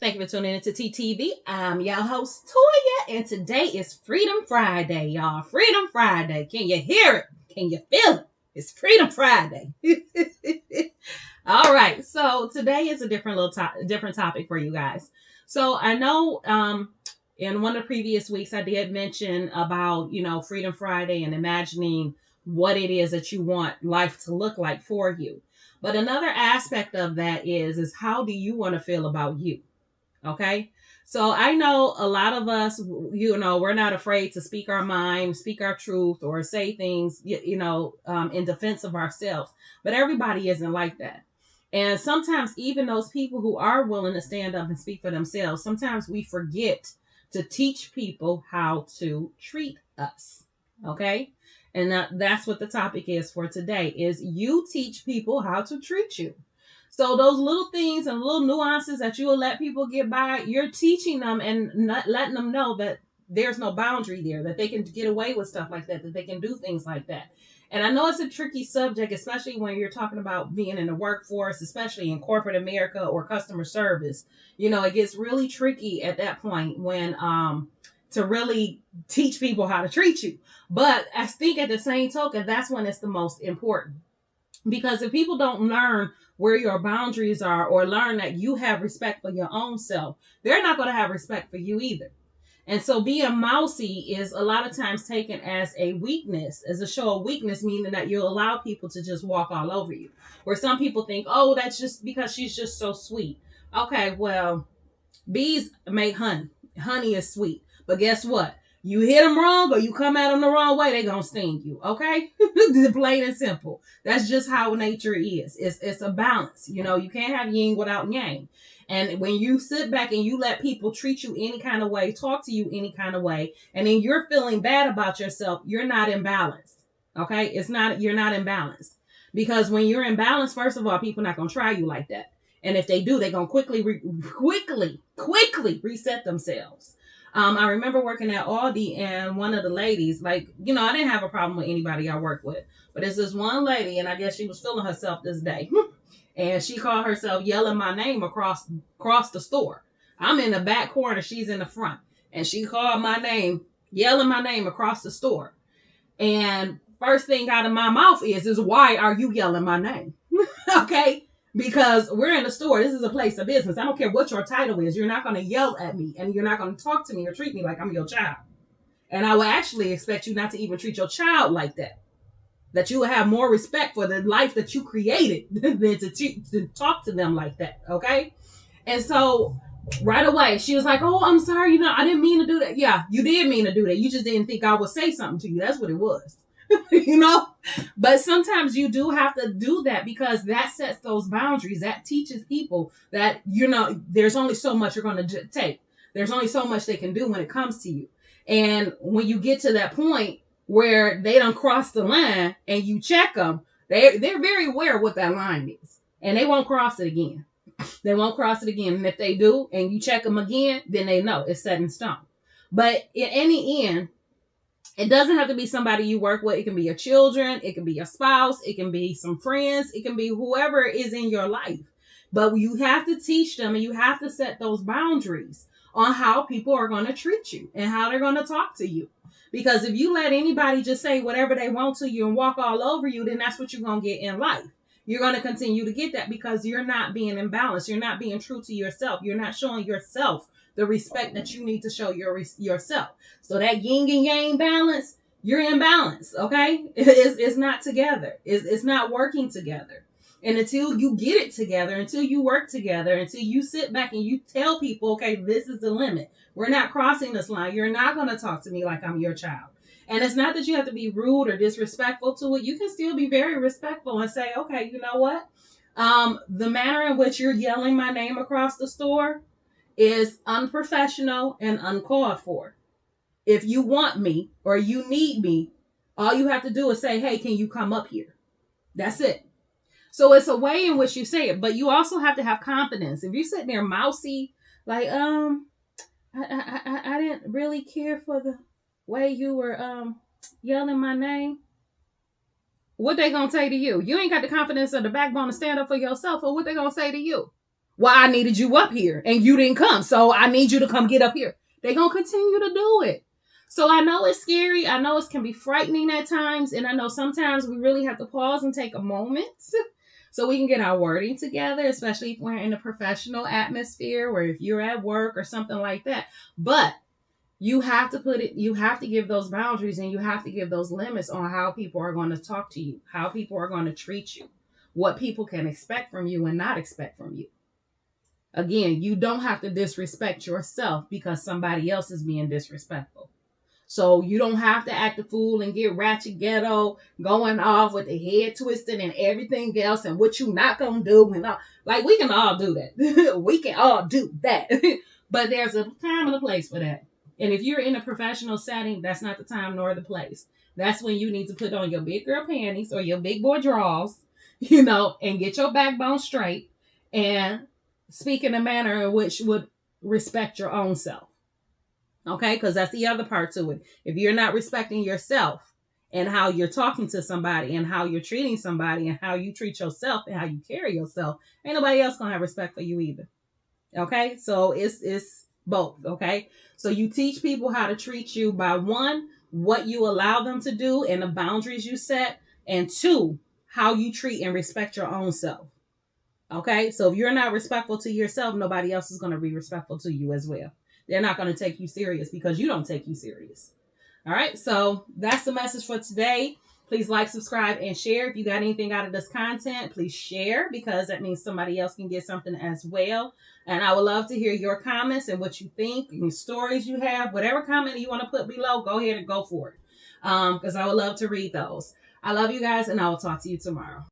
Thank you for tuning in to TTV. I'm your host, Toya, and today is Freedom Friday, y'all. Freedom Friday. Can you hear it? Can you feel it? It's Freedom Friday. All right. So today is a different topic for you guys. So I know in one of the previous weeks I did mention about, Freedom Friday and imagining what it is that you want life to look like for you. But another aspect of that is how do you want to feel about you? Okay. So I know a lot of us, we're not afraid to speak our mind, speak our truth, or say things, in defense of ourselves. But everybody isn't like that. And sometimes even those people who are willing to stand up and speak for themselves, sometimes we forget to teach people how to treat us. Okay. And that's what the topic is for today is you teach people how to treat you. So those little things and little nuances that you will let people get by, you're teaching them and not letting them know that there's no boundary there, that they can get away with stuff like that they can do things like that. And I know it's a tricky subject, especially when you're talking about being in the workforce, especially in corporate America or customer service. It gets really tricky at that point when to really teach people how to treat you. But I think at the same token, that's when it's the most important. Because if people don't learn where your boundaries are or learn that you have respect for your own self, they're not going to have respect for you either. And so being mousy is a lot of times taken as a weakness, as a show of weakness, meaning that you'll allow people to just walk all over you. Where some people think, oh, that's just because she's just so sweet. Okay, well, bees make honey. Honey is sweet. But guess what? You hit them wrong or you come at them the wrong way, they're going to sting you. Okay? Plain and simple. That's just how nature is. It's a balance. You can't have yin without yang. And when you sit back and you let people treat you any kind of way, talk to you any kind of way, and then you're feeling bad about yourself, you're not in balance. Okay? You're not in balance. Because when you're in balance, first of all, people are not going to try you like that. And if they do, they're going to quickly reset themselves. I remember working at Aldi and one of the ladies, I didn't have a problem with anybody I worked with, but it's this one lady, and I guess she was feeling herself this day. And she called herself yelling my name across the store. I'm in the back corner. She's in the front. And she called my name, yelling my name across the store. And first thing out of my mouth is why are you yelling my name? Okay. Because we're in the store. This is a place of business. I don't care what your title is. You're not going to yell at me and you're not going to talk to me or treat me like I'm your child. And I would actually expect you not to even treat your child like that. That you will have more respect for the life that you created than to talk to them like that. Okay. And so right away, she was like, oh, I'm sorry. I didn't mean to do that. Yeah, you did mean to do that. You just didn't think I would say something to you. That's what it was. But sometimes you do have to do that because that sets those boundaries. That teaches people that, there's only so much you're going to take. There's only so much they can do when it comes to you. And when you get to that point where they don't cross the line and you check them, they're very aware of what that line is. And they won't cross it again. They won't cross it again. And if they do and you check them again, then they know it's set in stone. But in any end, it doesn't have to be somebody you work with. It can be your children. It can be your spouse. It can be some friends. It can be whoever is in your life. But you have to teach them and you have to set those boundaries on how people are going to treat you and how they're going to talk to you. Because if you let anybody just say whatever they want to you and walk all over you, then that's what you're going to get in life. You're going to continue to get that because you're not being in balance. You're not being true to yourself. You're not showing yourself the respect that you need to show yourself. So that yin and yang balance, you're in balance, okay? It's not together. It's not working together. And until you get it together, until you work together, until you sit back and you tell people, okay, this is the limit. We're not crossing this line. You're not going to talk to me like I'm your child. And it's not that you have to be rude or disrespectful to it. You can still be very respectful and say, okay, you know what? The manner in which you're yelling my name across the store is unprofessional and uncalled for. If you want me or you need me, all you have to do is say, hey, can you come up here? That's it. So it's a way in which you say it, but you also have to have confidence. If you're sitting there mousy, like, I didn't really care for the way you were yelling my name. What they gonna say to you? You ain't got the confidence or the backbone to stand up for yourself, or what they gonna say to you? Well, I needed you up here and you didn't come. So I need you to come get up here. They're going to continue to do it. So I know it's scary. I know it can be frightening at times. And I know sometimes we really have to pause and take a moment so we can get our wording together, especially if we're in a professional atmosphere or if you're at work or something like that. But you have to you have to give those boundaries and you have to give those limits on how people are going to talk to you, how people are going to treat you, what people can expect from you and not expect from you. Again, you don't have to disrespect yourself because somebody else is being disrespectful. So you don't have to act a fool and get ratchet ghetto, going off with the head twisted and everything else and what you not gonna do and all. Like, we can all do that. We can all do that. But there's a time and a place for that. And if you're in a professional setting, that's not the time nor the place. That's when you need to put on your big girl panties or your big boy drawers, and get your backbone straight and speak in a manner in which would respect your own self. Okay, because that's the other part to it. If you're not respecting yourself and how you're talking to somebody and how you're treating somebody and how you treat yourself and how you carry yourself, ain't nobody else gonna have respect for you either. Okay, so it's both. Okay, so you teach people how to treat you by one, what you allow them to do and the boundaries you set, and two, how you treat and respect your own self. Okay, so if you're not respectful to yourself, nobody else is going to be respectful to you as well. They're not going to take you serious because you don't take you serious. All right, so that's the message for today. Please like, subscribe, and share. If you got anything out of this content, please share because that means somebody else can get something as well. And I would love to hear your comments and what you think, and stories you have. Whatever comment you want to put below, go ahead and go for it because I would love to read those. I love you guys, and I will talk to you tomorrow.